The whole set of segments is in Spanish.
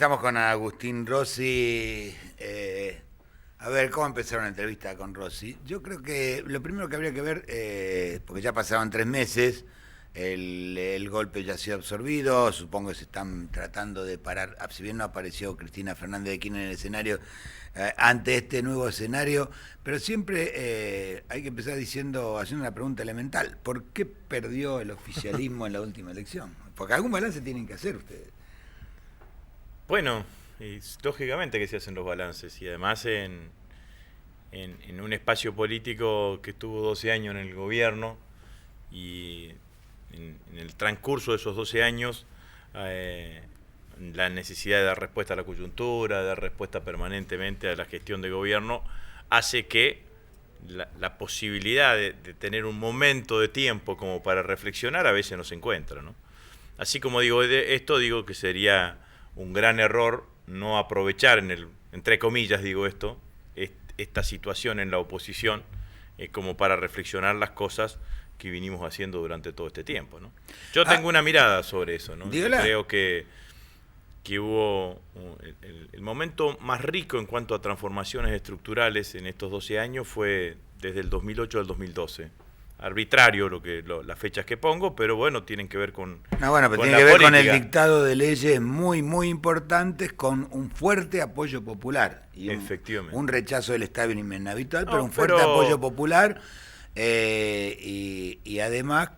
Estamos con Agustín Rossi. A ver, ¿cómo empezar una entrevista con Rossi? Yo creo que lo primero que habría que ver, porque ya pasaron 3 meses, el golpe ya ha sido absorbido, supongo que se están tratando de parar, si bien no apareció Cristina Fernández de Kirchner en el escenario, ante este nuevo escenario, pero siempre hay que empezar haciendo una pregunta elemental: ¿por qué perdió el oficialismo en la última elección? Porque algún balance tienen que hacer ustedes. Bueno, lógicamente que se hacen los balances y además en un espacio político que estuvo 12 años en el gobierno y en el transcurso de esos 12 años la necesidad de dar respuesta a la coyuntura, de dar respuesta permanentemente a la gestión de gobierno, hace que la posibilidad de tener un momento de tiempo como para reflexionar a veces no se encuentra, ¿no? Así como digo esto, digo que sería un gran error no aprovechar, entre comillas digo esto, esta situación en la oposición como para reflexionar las cosas que vinimos haciendo durante todo este tiempo, ¿no? Yo tengo una mirada sobre eso, ¿no? Yo creo que hubo el momento más rico en cuanto a transformaciones estructurales en estos 12 años fue desde el 2008 al 2012. Arbitrario las fechas que pongo, pero bueno, tienen que ver con pero con tiene la que ver política. con el dictado de leyes muy importantes, con un fuerte apoyo popular y Efectivamente. un rechazo del establishment habitual, pero un fuerte apoyo popular y además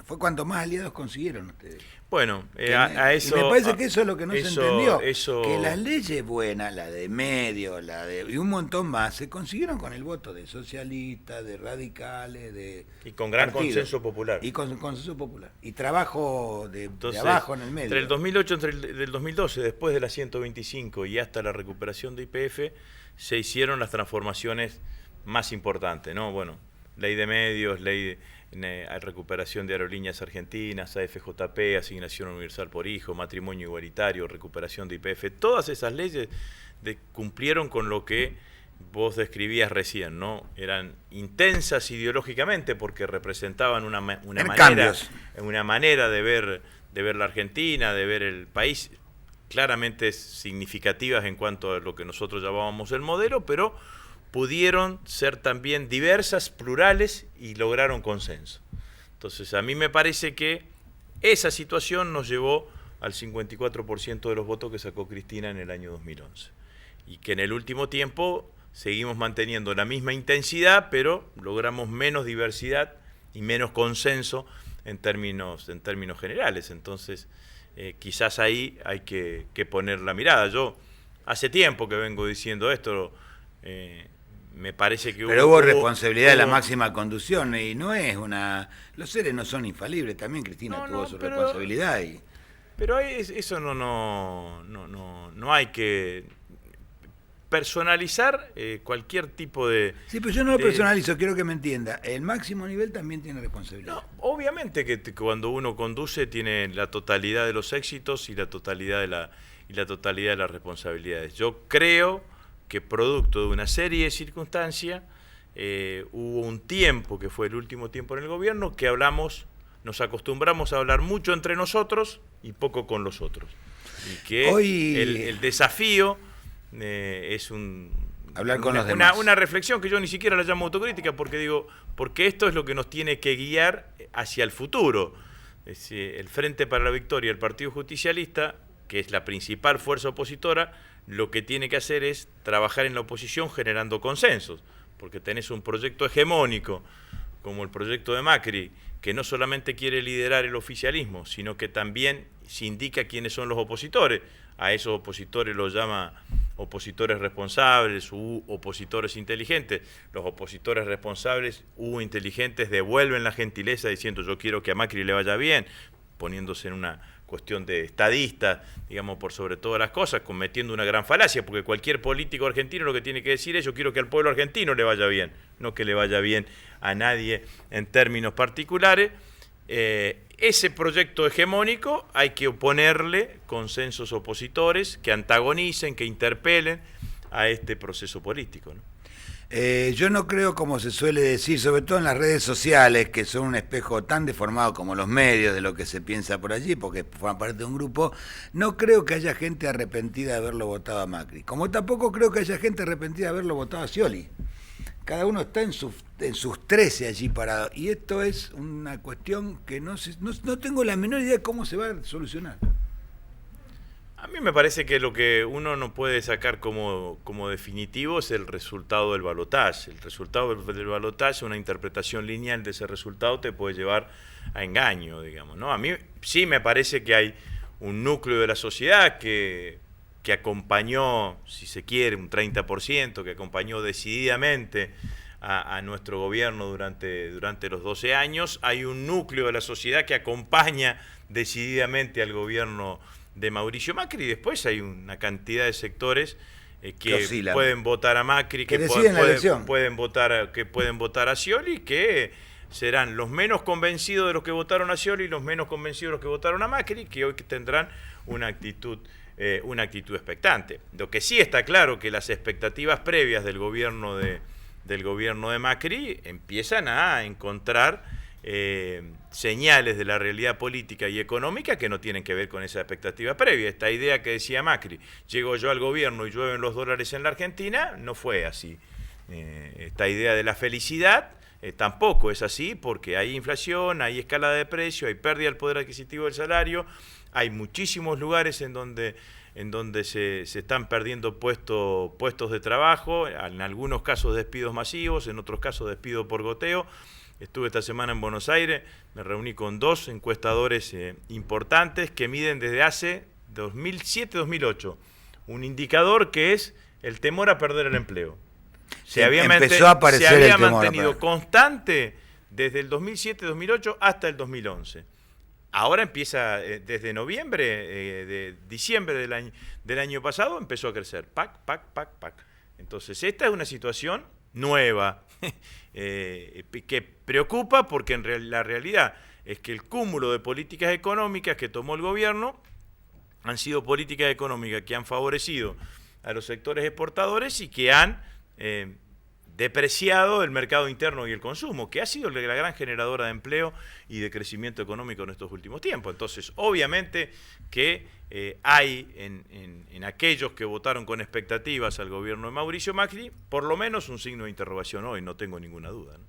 fue cuanto más aliados consiguieron ustedes. Bueno, a eso, y me parece que eso es lo que no se entendió, que las leyes buenas, la de medio, y un montón más, se consiguieron con el voto de socialistas, de radicales, y con gran partidos, consenso popular. Y con consenso popular. Y trabajo de abajo en el medio. Entre el 2008 del 2012, después de la 125 y hasta la recuperación de YPF, se hicieron las transformaciones más importantes, ¿no? Bueno, ley de medios, ley de recuperación de aerolíneas argentinas, AFJP, asignación universal por hijo, matrimonio igualitario, recuperación de YPF, todas esas leyes cumplieron con lo que vos describías recién, ¿no? Eran intensas ideológicamente porque representaban una manera de ver la Argentina, de ver el país, claramente significativas en cuanto a lo que nosotros llamábamos el modelo, pero pudieron ser también diversas, plurales y lograron consenso. Entonces, a mí me parece que esa situación nos llevó al 54% de los votos que sacó Cristina en el año 2011. Y que en el último tiempo seguimos manteniendo la misma intensidad, pero logramos menos diversidad y menos consenso en términos generales. Entonces, quizás ahí hay que poner la mirada. Yo hace tiempo que vengo diciendo esto. Me parece que hubo responsabilidad de la máxima conducción y no es los seres no son infalibles, también Cristina tuvo su responsabilidad pero eso no hay que personalizar cualquier tipo de... Sí, pero yo no lo personalizo, quiero que me entienda. El máximo nivel también tiene responsabilidad. No, obviamente que cuando uno conduce tiene la totalidad de los éxitos y la totalidad de las responsabilidades. Yo creo que producto de una serie de circunstancias hubo un tiempo, que fue el último tiempo en el gobierno, que nos acostumbramos a hablar mucho entre nosotros y poco con los otros. Y que hoy el desafío es hablar con los demás. Una reflexión que yo ni siquiera la llamo autocrítica, porque esto es lo que nos tiene que guiar hacia el futuro. El Frente para la Victoria, el Partido Justicialista, que es la principal fuerza opositora, lo que tiene que hacer es trabajar en la oposición generando consensos, porque tenés un proyecto hegemónico como el proyecto de Macri, que no solamente quiere liderar el oficialismo, sino que también se indica quiénes son los opositores. A esos opositores los llama opositores responsables u opositores inteligentes. Los opositores responsables u inteligentes devuelven la gentileza diciendo yo quiero que a Macri le vaya bien, poniéndose en una cuestión de estadista, digamos, por sobre todas las cosas, cometiendo una gran falacia, porque cualquier político argentino lo que tiene que decir es yo quiero que al pueblo argentino le vaya bien, no que le vaya bien a nadie en términos particulares. Ese proyecto hegemónico hay que oponerle consensos opositores que antagonicen, que interpelen a este proceso político, ¿no? Yo no creo, como se suele decir, sobre todo en las redes sociales, que son un espejo tan deformado como los medios de lo que se piensa por allí, porque forman parte de un grupo, no creo que haya gente arrepentida de haberlo votado a Macri. Como tampoco creo que haya gente arrepentida de haberlo votado a Scioli. Cada uno está en sus 13 allí parado. Y esto es una cuestión que no tengo la menor idea de cómo se va a solucionar. A mí me parece que lo que uno no puede sacar como definitivo es el resultado del balotaje. El resultado del balotaje, una interpretación lineal de ese resultado te puede llevar a engaño, digamos, ¿no? A mí sí me parece que hay un núcleo de la sociedad que acompañó, si se quiere, un 30%, que acompañó decididamente a nuestro gobierno durante los 12 años. Hay un núcleo de la sociedad que acompaña decididamente al gobierno de Mauricio Macri, y después hay una cantidad de sectores que pueden votar a Macri, que pueden votar a Scioli, que serán los menos convencidos de los que votaron a Scioli y los menos convencidos de los que votaron a Macri, que hoy tendrán una actitud expectante. Lo que sí está claro que las expectativas previas del gobierno de Macri empiezan a encontrar señales de la realidad política y económica que no tienen que ver con esa expectativa previa. Esta idea que decía Macri, llego yo al gobierno y llueven los dólares en la Argentina, no fue así. Esta idea de la felicidad tampoco es así, porque hay inflación, hay escalada de precios, hay pérdida del poder adquisitivo del salario, hay muchísimos lugares en donde se están perdiendo puestos de trabajo, en algunos casos despidos masivos, en otros casos despidos por goteo. Estuve esta semana en Buenos Aires, me reuní con 2 encuestadores importantes que miden desde hace 2007-2008 un indicador que es el temor a perder el empleo. Empezó a aparecer se había mantenido constante desde el 2007-2008 hasta el 2011. Ahora empieza, desde noviembre, de diciembre del año pasado, empezó a crecer. Pac. Entonces, esta es una situación nueva, que preocupa porque la realidad es que el cúmulo de políticas económicas que tomó el gobierno han sido políticas económicas que han favorecido a los sectores exportadores y que han depreciado el mercado interno y el consumo, que ha sido la gran generadora de empleo y de crecimiento económico en estos últimos tiempos. Entonces, obviamente que hay en aquellos que votaron con expectativas al gobierno de Mauricio Macri, por lo menos un signo de interrogación hoy, no tengo ninguna duda, ¿no?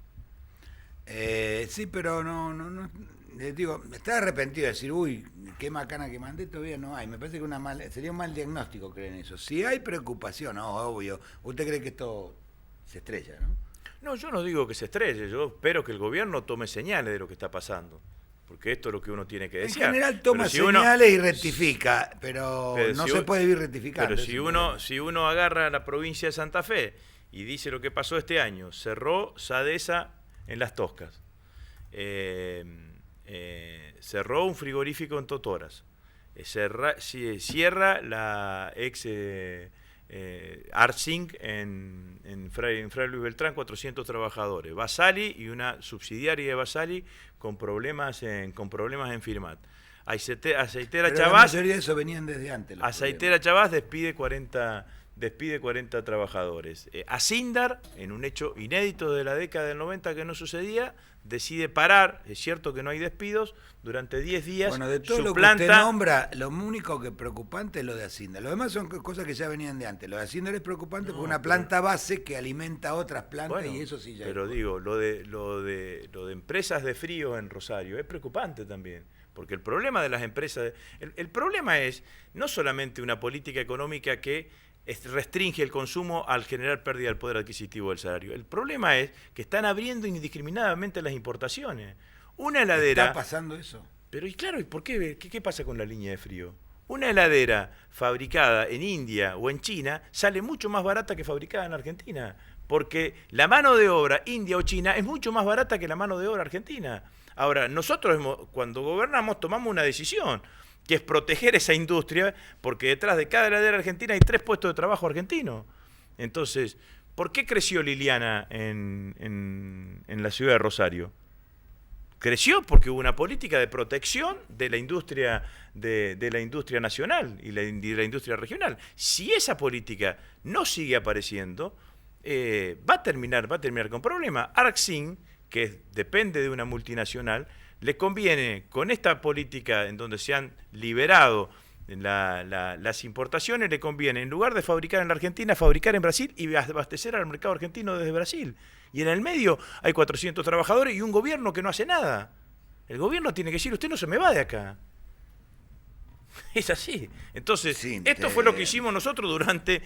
Sí, pero no digo, está arrepentido de decir, uy, qué macana que mandé, todavía no hay. Me parece que sería un mal diagnóstico creer en eso. Si hay preocupación, no, obvio. ¿Usted cree que esto se estrella, no? No, yo no digo que se estrelle, yo espero que el gobierno tome señales de lo que está pasando, porque esto es lo que uno tiene que decir. En general toma señales y rectifica, pero no se puede vivir rectificando. Pero si uno agarra la provincia de Santa Fe y dice lo que pasó este año, cerró Sadesa en Las Toscas, cerró un frigorífico en Totoras, cierra la ex Arcing en Fray Luis Beltrán, 400 trabajadores. Basali y una subsidiaria de Basali con problemas en Firmat. Aceitera Chavás. La mayoría de eso venían desde antes. Aceitera Chavás despide 40 trabajadores. Asindar, en un hecho inédito de la década del 90 que no sucedía, decide parar, es cierto que no hay despidos, durante 10 días. Bueno, de todo lo que usted nombra, lo único que es preocupante es lo de Asindar. Lo demás son cosas que ya venían de antes. Lo de Asindar es preocupante porque una planta base que alimenta a otras plantas, bueno, y eso sí ya. Pero digo, lo de empresas de frío en Rosario es preocupante también. Porque el problema de las empresas, el problema es no solamente una política económica que restringe el consumo al generar pérdida del poder adquisitivo del salario. El problema es que están abriendo indiscriminadamente las importaciones. Una heladera... ¿Está pasando eso? Pero, y claro, ¿y por qué? ¿Qué pasa con la línea de frío? Una heladera fabricada en India o en China sale mucho más barata que fabricada en Argentina, porque la mano de obra india o china es mucho más barata que la mano de obra argentina. Ahora, nosotros cuando gobernamos tomamos una decisión, que es proteger esa industria, porque detrás de cada heladera argentina hay 3 puestos de trabajo argentinos. Entonces, ¿por qué creció Liliana en la ciudad de Rosario? Creció porque hubo una política de protección de la industria de la industria nacional y de la industria regional. Si esa política no sigue apareciendo, va a terminar con problemas. Arcsyn, que depende de una multinacional, le conviene, con esta política en donde se han liberado las importaciones, le conviene, en lugar de fabricar en la Argentina, fabricar en Brasil y abastecer al mercado argentino desde Brasil. Y en el medio hay 400 trabajadores y un gobierno que no hace nada. El gobierno tiene que decir, usted no se me va de acá. Es así. Entonces, Sí, esto fue lo que hicimos nosotros durante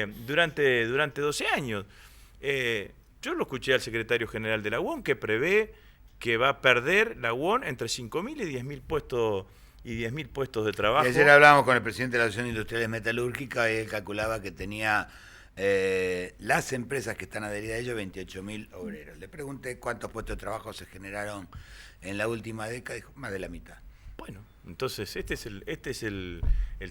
12 años. Yo lo escuché al secretario general de la UON, que prevé que va a perder la UON entre 5.000 y 10.000 puestos de trabajo. Y ayer hablamos con el presidente de la Asociación Industriales Metalúrgica y él calculaba que tenía las empresas que están adheridas a ellos 28.000 obreros. Le pregunté cuántos puestos de trabajo se generaron en la última década, dijo más de la mitad. Bueno, entonces este es el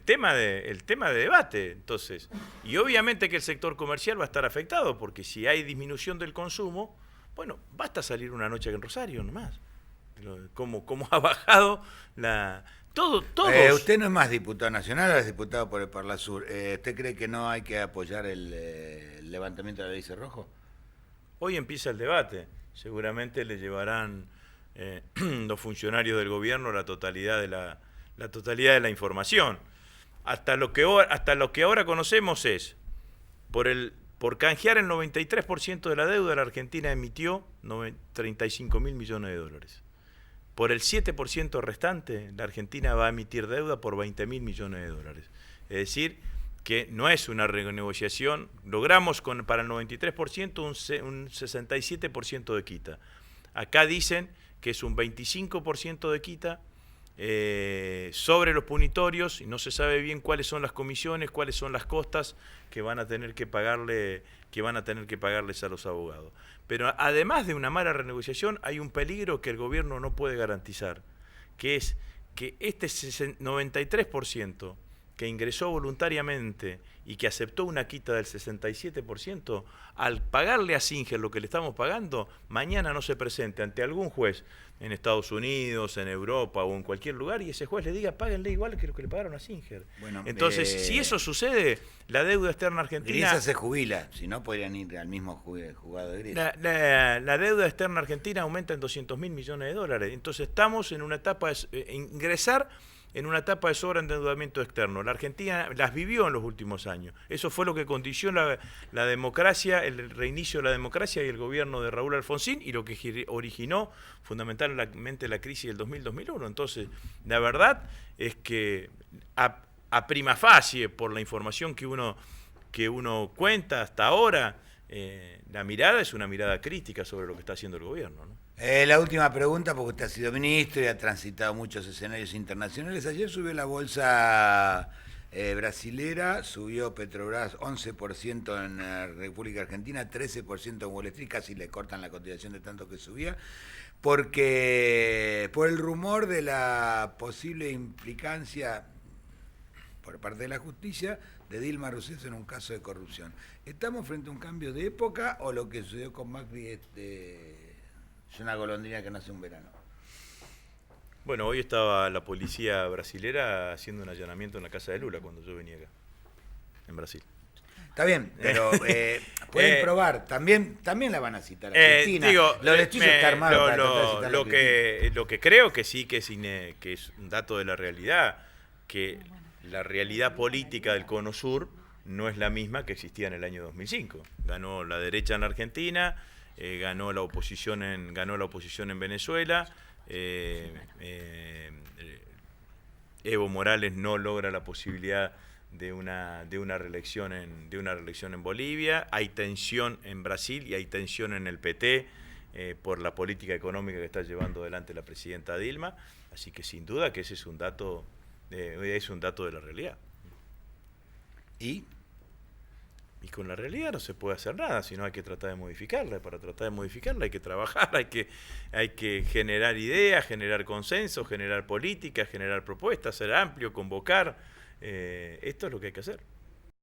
tema de debate. Entonces, y obviamente que el sector comercial va a estar afectado, porque si hay disminución del consumo, bueno, basta salir una noche en Rosario nomás. Como ha bajado todos. Usted no es más diputado nacional, ahora es diputado por el Parlasur. ¿Usted cree que no hay que apoyar el levantamiento de la ley Cerrojo? Hoy empieza el debate. Seguramente le llevarán los funcionarios del gobierno la totalidad de la información. Hasta lo que ahora conocemos es, por canjear el 93% de la deuda, la Argentina emitió 35.000 millones de dólares. Por el 7% restante, la Argentina va a emitir deuda por 20.000 millones de dólares. Es decir, que no es una renegociación. Logramos para el 93% un 67% de quita. Acá dicen que es un 25% de quita sobre los punitorios, y no se sabe bien cuáles son las comisiones, cuáles son las costas que van a tener que pagarles a los abogados. Pero además de una mala renegociación, hay un peligro que el gobierno no puede garantizar, que es que este 93% que ingresó voluntariamente y que aceptó una quita del 67%, al pagarle a Singer lo que le estamos pagando, mañana no se presente ante algún juez en Estados Unidos, en Europa o en cualquier lugar, y ese juez le diga, páguenle igual que lo que le pagaron a Singer. Bueno, entonces, si eso sucede, la deuda externa argentina... Griesa se jubila, si no podrían ir al mismo jugado de Griesa. La deuda externa argentina aumenta en 200.000 millones de dólares. Entonces estamos en una etapa de ingresar en una etapa de sobreendeudamiento externo. La Argentina las vivió en los últimos años. Eso fue lo que condicionó la democracia, el reinicio de la democracia y el gobierno de Raúl Alfonsín, y lo que originó fundamentalmente la crisis del 2000-2001. Entonces, la verdad es que a prima facie, por la información que uno cuenta hasta ahora, la mirada es una mirada crítica sobre lo que está haciendo el gobierno, ¿no? La última pregunta, porque usted ha sido ministro y ha transitado muchos escenarios internacionales. Ayer subió la bolsa brasilera, subió Petrobras 11% en República Argentina, 13% en Wall Street, casi le cortan la cotización de tanto que subía, porque por el rumor de la posible implicancia por parte de la justicia de Dilma Rousseff en un caso de corrupción. ¿Estamos frente a un cambio de época o lo que sucedió con Macri es una golondrina que nace un verano? Bueno, hoy estaba la policía brasilera haciendo un allanamiento en la casa de Lula cuando yo venía acá, en Brasil. Está bien, pero pueden probar. También la van a citar a Cristina. Lo de Chile está armado para tratar de citar a Cristina. Lo que creo que sí que es un dato de la realidad, que la realidad política del Cono Sur no es la misma que existía en el año 2005. Ganó la derecha en la Argentina, ganó la oposición en Venezuela, Evo Morales no logra la posibilidad de una reelección en Bolivia, hay tensión en Brasil y hay tensión en el PT por la política económica que está llevando adelante la presidenta Dilma, así que sin duda que ese es un dato de la realidad. Y con la realidad no se puede hacer nada, sino hay que tratar de modificarla. Para tratar de modificarla hay que trabajar, hay que generar ideas, generar consensos, generar políticas, generar propuestas, ser amplio, convocar. Esto es lo que hay que hacer.